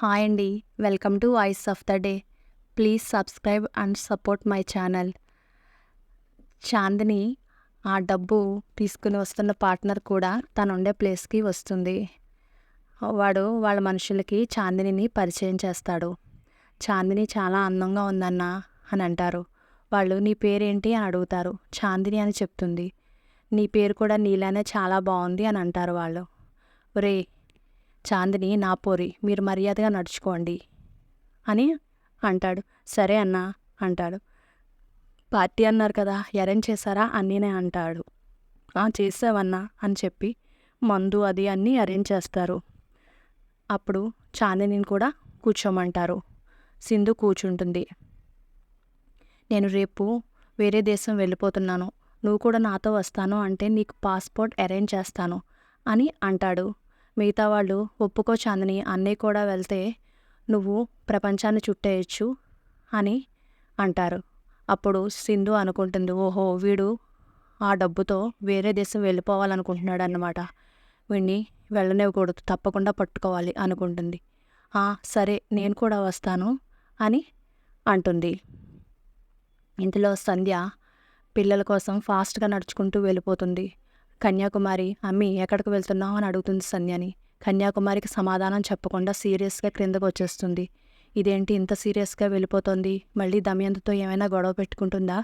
Hi అండి. Welcome to voice of the day. Please subscribe and support my channel. Chandini ఆ డబ్బు తీసుకుని వస్తున్న పార్ట్నర్ కూడా తనుండే ప్లేస్కి వస్తుంది. వాడు వాళ్ళ మనుషులకి చాందినిని పరిచయం చేస్తాడు. చాందిని చాలా అందంగా ఉందన్న అని అంటారు. వాళ్ళు నీ పేరేంటి అని అడుగుతారు. చాందిని అని చెప్తుంది. నీ పేరు కూడా నీలానే చాలా బాగుంది అని అంటారు వాళ్ళు. ఒరే చాందిని నా పోరి, మీరు మర్యాదగా నడుచుకోండి అని అంటాడు. సరే అన్నా అంటాడు. పార్టీ అన్నారు కదా, అరేంజ్ చేశారా అన్నీనే అంటాడు. చేసావన్నా అని చెప్పి మందు అది అన్నీ అరేంజ్ చేస్తారు. అప్పుడు చాందినిని కూడా కూర్చోమంటారు. సింధు కూర్చుంటుంది. నేను రేపు వేరే దేశం వెళ్ళిపోతున్నాను, నువ్వు కూడా నాతో వస్తాను అంటే నీకు పాస్పోర్ట్ అరేంజ్ చేస్తాను అని అంటాడు. మిగతా వాళ్ళు ఒప్పుకో చాందిని, అన్నయ్య కూడా వెళ్తే నువ్వు ప్రపంచాన్ని చుట్టేయచ్చు అని అంటారు. అప్పుడు సింధు అనుకుంటుంది, ఓహో వీడు ఆ డబ్బుతో వేరే దేశం వెళ్ళిపోవాలనుకుంటున్నాడు అన్నమాట, వీడిని వెళ్ళనివ్వకూడదు, తప్పకుండా పట్టుకోవాలి అనుకుంటుంది. సరే నేను కూడా వస్తాను అని అంటుంది. ఇంతలో సంధ్య పిల్లల కోసం ఫాస్ట్గా నడుచుకుంటూ వెళ్ళిపోతుంది. కన్యాకుమారి అమ్మి ఎక్కడికి వెళ్తున్నావు అని అడుగుతుంది సంధ్యని. కన్యాకుమారికి సమాధానం చెప్పకుండా సీరియస్గా క్రిందకు వచ్చేస్తుంది. ఇదేంటి ఇంత సీరియస్గా వెళ్ళిపోతుంది, మళ్ళీ దమయంతితో ఏమైనా గొడవ పెట్టుకుంటుందా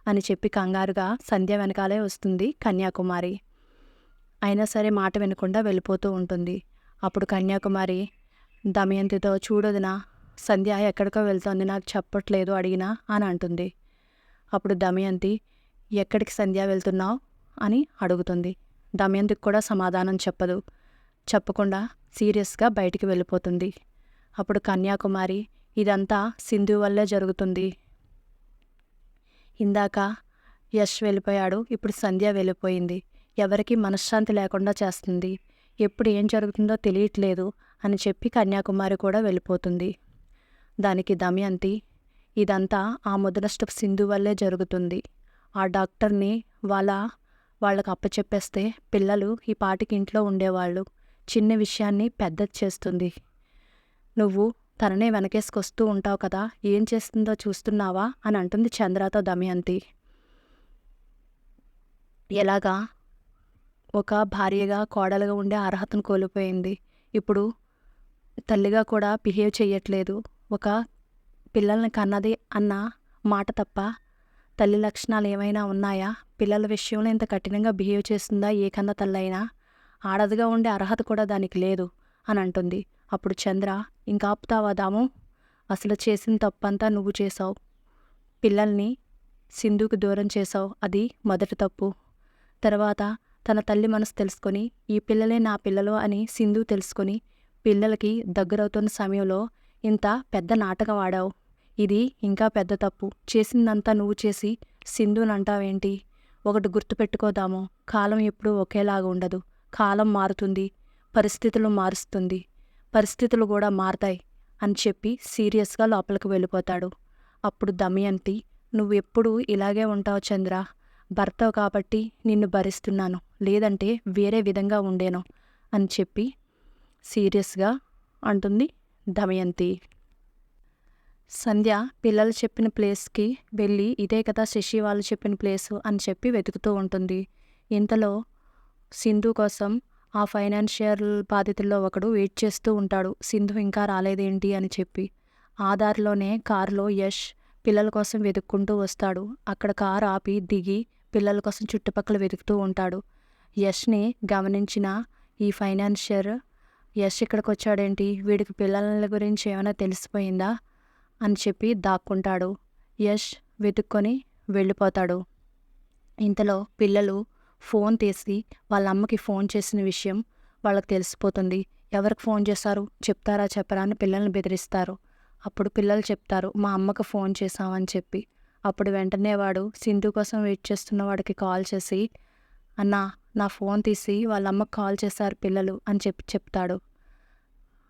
అని చెప్పి కంగారుగా సంధ్య వెనకాలే వస్తుంది కన్యాకుమారి. అయినా సరే మాట వినకుండా వెళ్ళిపోతూ ఉంటుంది. అప్పుడు కన్యాకుమారి దమయంతితో, చూడొదినా, సంధ్య ఎక్కడికో వెళ్తోంది, నాకు చెప్పట్లేదు అడిగినా అని అంటుంది. అప్పుడు దమయంతి, ఎక్కడికి సంధ్య వెళ్తున్నావు అని అడుగుతుంది. దమయంతికి కూడా సమాధానం చెప్పకుండా సీరియస్గా బయటికి వెళ్ళిపోతుంది. అప్పుడు కన్యాకుమారి, ఇదంతా సింధు వల్లే జరుగుతుంది. ఇందాక యష్ వెళ్ళిపోయాడు, ఇప్పుడు సంధ్య వెళ్ళిపోయింది, ఎవరికి మనశ్శాంతి లేకుండా చేస్తుంది, ఎప్పుడు ఏం జరుగుతుందో తెలియట్లేదు అని చెప్పి కన్యాకుమారి కూడా వెళ్ళిపోతుంది. దానికి దమయంతి, ఇదంతా ఆ ముదనష్టపు సింధు వల్లే జరుగుతుంది, ఆ డాక్టర్ని వాళ్ళకు అప్పచెప్పేస్తే పిల్లలు ఈ పాటికి ఇంట్లో ఉండేవాళ్ళు, చిన్న విషయాన్ని పెద్దది చేస్తుంది, నువ్వు తననే వెనకేసుకొస్తూ ఉంటావు కదా, ఏం చేస్తుందో చూస్తున్నావా అని అంటుంది చంద్రతో దమయంతి. ఎలాగా ఒక భార్యగా కోడలుగా ఉండే అర్హతను కోల్పోయింది, ఇప్పుడు తల్లిగా కూడా బిహేవ్ చేయట్లేదు, ఒక పిల్లల్ని కన్నది అన్న మాట తప్ప తల్లి లక్షణాలు ఏమైనా ఉన్నాయా, పిల్లల విషయంలో ఇంత కఠినంగా బిహేవ్ చేస్తుందా ఏ కన్న తల్లైనా, ఆడదిగా ఉండే అర్హత కూడా దానికి లేదు అని అంటుంది. అప్పుడు చంద్ర, ఇంకా ఆపుతావా దాము, అసలు చేసిన తప్పంతా నువ్వు చేసావు, పిల్లల్ని సింధుకు దూరం చేసావు, అది మొదటి తప్పు. తర్వాత తన తల్లి మనసు తెలుసుకొని ఈ పిల్లలే నా పిల్లలు అని సింధు తెలుసుకొని పిల్లలకి దగ్గరవుతున్న సమయంలో ఇంత పెద్ద నాటకం ఆడావు, ఇది ఇంకా పెద్ద తప్పు. చేసిందంతా నువ్వు చేసి సింధునంటావేంటి? ఒకటి గుర్తుపెట్టుకోదాము, కాలం ఎప్పుడూ ఒకేలాగా ఉండదు, కాలం మారుతుంది, పరిస్థితులు మారుస్తుంది, పరిస్థితులు కూడా మారతాయి అని చెప్పి సీరియస్గా లోపలికి వెళ్ళిపోతాడు. అప్పుడు దమయంతి, నువ్వెప్పుడు ఇలాగే ఉంటావు చంద్ర, భర్తవు కాబట్టి నిన్ను భరిస్తున్నాను, లేదంటే వేరే విధంగా ఉండేను అని చెప్పి సీరియస్గా అంటుంది దమయంతి. సంధ్య పిల్లలు చెప్పిన ప్లేస్కి వెళ్ళి, ఇదే కదా శశి వాళ్ళు చెప్పిన ప్లేసు అని చెప్పి వెతుకుతూ ఉంటుంది. ఇంతలో సింధు కోసం ఆ ఫైనాన్షియల్ బాధితుల్లో ఒకడు వెయిట్ చేస్తూ ఉంటాడు, సింధు ఇంకా రాలేదేంటి అని చెప్పి. ఆ దారిలోనే కారులో యష్ పిల్లల కోసం వెతుక్కుంటూ వస్తాడు. అక్కడ కారు ఆపి దిగి పిల్లల కోసం చుట్టుపక్కల వెతుకుతూ ఉంటాడు. యష్ని గమనించిన ఈ ఫైనాన్షియర్, యష్ ఇక్కడికి వచ్చాడేంటి, వీడికి పిల్లల గురించి ఏమైనా తెలిసిపోయిందా అని చెప్పి దాక్కుంటాడు. యష్ వెతుక్కొని వెళ్ళిపోతాడు. ఇంతలో పిల్లలు ఫోన్ తీసి వాళ్ళ అమ్మకి ఫోన్ చేసిన విషయం వాళ్ళకి తెలిసిపోతుంది. ఎవరికి ఫోన్ చేశారు, చెప్తారా చెప్పరా అని పిల్లల్ని బెదిరిస్తారు. అప్పుడు పిల్లలు చెప్తారు, మా అమ్మకు ఫోన్ చేశామని చెప్పి. అప్పుడు వెంటనే వాడు సింధు కోసం వెయిట్ చేస్తున్న వాడికి కాల్ చేసి, అన్నా నా ఫోన్ తీసి వాళ్ళ అమ్మకు కాల్ చేశారు పిల్లలు అని చెప్పి చెప్తాడు.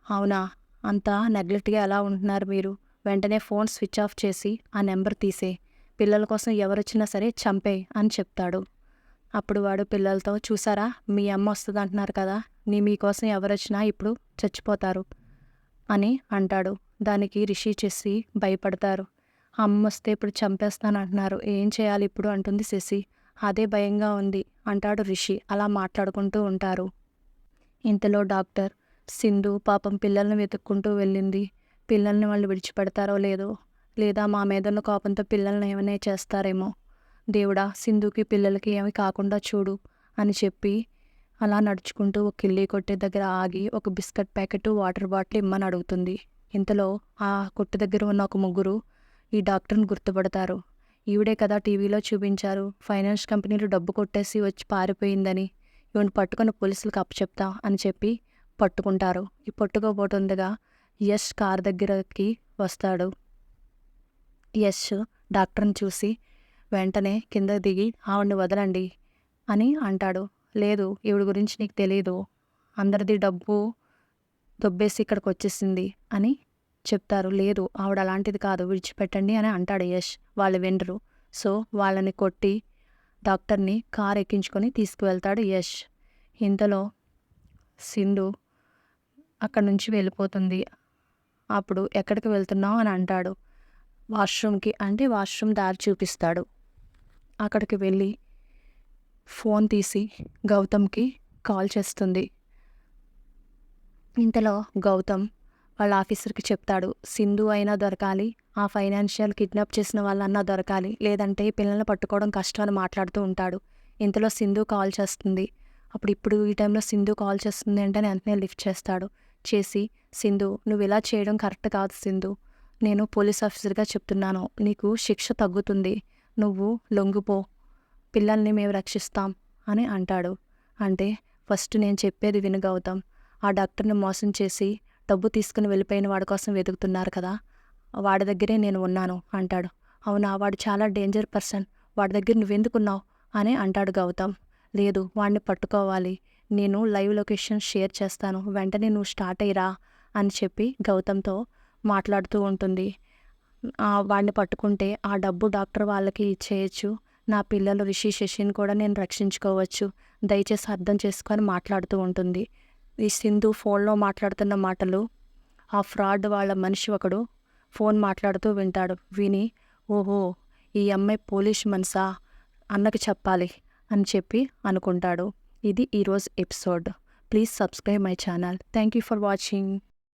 అవునా, అంత నెగ్లెక్ట్గా ఎలా ఉంటున్నారు మీరు, వెంటనే ఫోన్ స్విచ్ ఆఫ్ చేసి ఆ నెంబర్ తీసే, పిల్లల కోసం ఎవరొచ్చినా సరే చంపేయి అని చెప్తాడు. అప్పుడు వాడు పిల్లలతో, చూసారా మీ అమ్మ వస్తుంది అంటున్నారు కదా, మీకోసం ఎవరొచ్చినా ఇప్పుడు చచ్చిపోతారు, అని అంటాడు. దానికి రిషి శశి భయపడతారు. అమ్మొస్తే ఇప్పుడు చంపేస్తానంటున్నారు. ఏం చేయాలి ఇప్పుడు అంటుంది శశి. అదే భయంగా ఉంది అంటాడు రిషి. అలా మాట్లాడుకుంటూ ఉంటారు. ఇంతలో డాక్టర్ సింధు పాపం పిల్లల్ని వెతుక్కుంటూ వెళ్ళింది. పిల్లల్ని వాళ్ళు విడిచిపెడతారో లేదో, లేదా మా మీదున్న కోపంతో పిల్లల్ని ఏమైనా చేస్తారేమో. దేవుడా, సింధుకి పిల్లలకి ఏమి కాకుండా చూడు అని చెప్పి అలా నడుచుకుంటూ ఒక కిళ్ళీ కొట్టే దగ్గర ఆగి ఒక బిస్కెట్ ప్యాకెట్, వాటర్ బాటిల్ ఇమ్మని అడుగుతుంది. ఇంతలో ఆ కొట్టు దగ్గర ఉన్న ఒక ముగ్గురు ఈ డాక్టర్ని గుర్తుపడతారు. ఈవిడే కదా టీవీలో చూపించారు, ఫైనాన్స్ కంపెనీలో డబ్బు కొట్టేసి వచ్చి పారిపోయిందని, ఈవిని పట్టుకొని పోలీసులకు అప్పచెప్తాం అని చెప్పి పట్టుకుంటారు. ఈ పట్టుకోబోతుండగా యష్ కార్ దగ్గరకి వస్తాడు. యష్ డాక్టర్ని చూసి వెంటనే కింద దిగి ఆవిడ్ని వదలండి అని అంటాడు. లేదు, ఈవిడ గురించి నీకు తెలీదు, అందరిది డబ్బు దొబ్బేసి ఇక్కడికి వచ్చేసింది అని చెప్తారు. లేదు, ఆవిడ అలాంటిది కాదు, విడిచిపెట్టండి అని అంటాడు యష్. వాళ్ళు వినరు. సో వాళ్ళని కొట్టి డాక్టర్ని కార్ ఎక్కించుకొని తీసుకువెళ్తాడు యష్. ఇంతలో సింధు అక్కడి నుంచి వెళ్ళిపోతుంది. అప్పుడు ఎక్కడికి వెళ్తున్నావు అని అంటాడు. వాష్రూమ్కి అంటే వాష్రూమ్ దారి చూపిస్తాడు. అక్కడికి వెళ్ళి ఫోన్ తీసి గౌతమ్కి కాల్ చేస్తుంది. ఇంతలో గౌతమ్ వాళ్ళ ఆఫీసర్కి చెప్తాడు, సింధు అయినా దొరకాలి, ఆ ఫైనాన్షియల్ కిడ్నాప్ చేసిన వాళ్ళన్నా దొరకాలి, లేదంటే పిల్లల్ని పట్టుకోవడం కష్టం అని మాట్లాడుతూ ఉంటాడు. ఇంతలో సింధు కాల్ చేస్తుంది. ఇప్పుడు ఈ టైంలో సింధు కాల్ చేస్తుంది అంటే వెంటనే లిఫ్ట్ చేస్తాడు. చేసి, సింధు, నువ్వు ఇలా చేయడం కరెక్ట్ కాదు సింధు, నేను పోలీస్ ఆఫీసర్గా చెప్తున్నాను, నీకు శిక్ష తగ్గుతుంది, నువ్వు లొంగిపో, పిల్లల్ని మేము రక్షిస్తాం అని అంటాడు. అంటే ఫస్ట్ నేను చెప్పేది విను గౌతమ్, ఆ డాక్టర్ని మోసం చేసి డబ్బు తీసుకుని వెళ్ళిపోయిన వాడి కోసం వెతుకుతున్నారు కదా, వాడి దగ్గరే నేను ఉన్నాను అంటాడు. అవునా, వాడు చాలా డేంజర్ పర్సన్, వాడి దగ్గర నువ్వెందుకున్నావు అని అంటాడు గౌతమ్. లేదు, వాడిని పట్టుకోవాలి, నేను లైవ్ లొకేషన్ షేర్ చేస్తాను, వెంటనే నువ్వు స్టార్ట్ అయ్యిరా అని చెప్పి గౌతమ్తో మాట్లాడుతూ ఉంటుంది. వాడిని పట్టుకుంటే ఆ డబ్బు డాక్టర్ వాళ్ళకి ఇచ్చేయచ్చు, నా పిల్లలు రిషి శశిని కూడా నేను రక్షించుకోవచ్చు, దయచేసి అర్థం చేసుకొని మాట్లాడుతూ ఉంటుంది. ఈ సింధు ఫోన్లో మాట్లాడుతున్న మాటలు ఆ ఫ్రాడ్ వాళ్ళ మనిషి ఒకడు ఫోన్ మాట్లాడుతూ వింటాడు. విని, ఓహో, ఈ అమ్మాయి పోలీస్ మనసా, అన్నకి చెప్పాలి అని చెప్పి అనుకుంటాడు. ఇది ఈరోజు episode. Please subscribe my channel. Thank you for watching.